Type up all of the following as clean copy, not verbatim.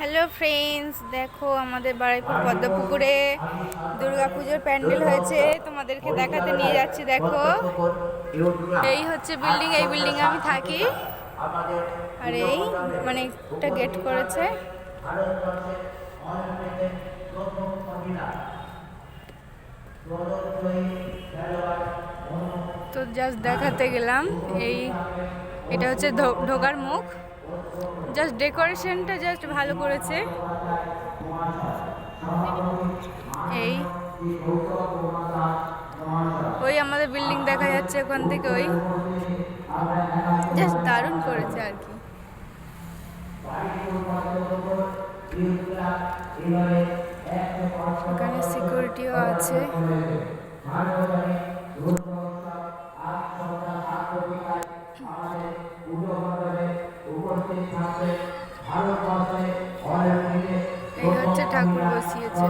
Hello friends, দেখো আমাদের বারুইপুর পদ্মপুকুরে দুর্গাপুজোর প্যান্ডেল হয়েছে। তোমাদেরকে দেখাতে নিয়ে যাচ্ছি। দেখো, এই হচ্ছে বিল্ডিং। এই বিল্ডিংয়ে আমি থাকি। আর এই মানে একটা গেট করেছে। তো জাস্ট দেখাতে গেলাম। এটা হচ্ছে ঢোকার মুখ। জাস্ট ডেকোরেশনটা জাস্ট ভালো করেছে। এই ওই আমাদের বিল্ডিং দেখা যাচ্ছে ওখান থেকে। ওই জাস্ট দারুণ করেছে আর কি। এখানে সিকিউরিটিও আছে। এই হচ্ছে ঠাকুর বসিয়েছে।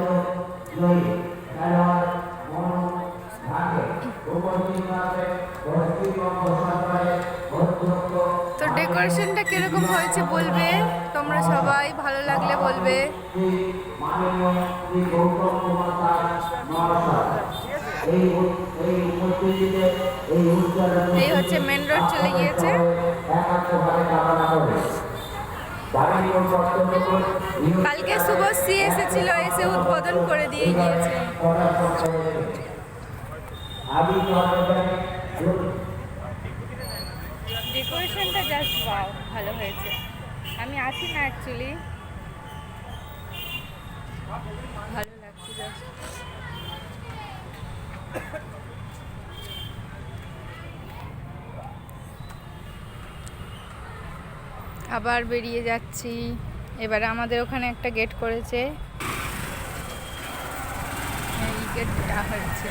তো ডেকোরেশনটা কিরকম হয়েছে বলবে তোমরা সবাই, ভালো লাগলে বলবে। এই হচ্ছে মেন রোড চলে গিয়েছে। কালকে শুভশ্রী এসেছিল, এসে উদ্বোধন করে দিয়ে গিয়েছে। ডেকোরেশনটা জাস্ট ওয়াও, ভালো হয়েছে। আমি আসি না অ্যাকচুয়ালি, ভালো লাগছে জাস্ট। আবার বেরিয়ে যাচ্ছি। এবারে আমাদের ওখানে একটা গেট করেছে। এই গেটটা হচ্ছে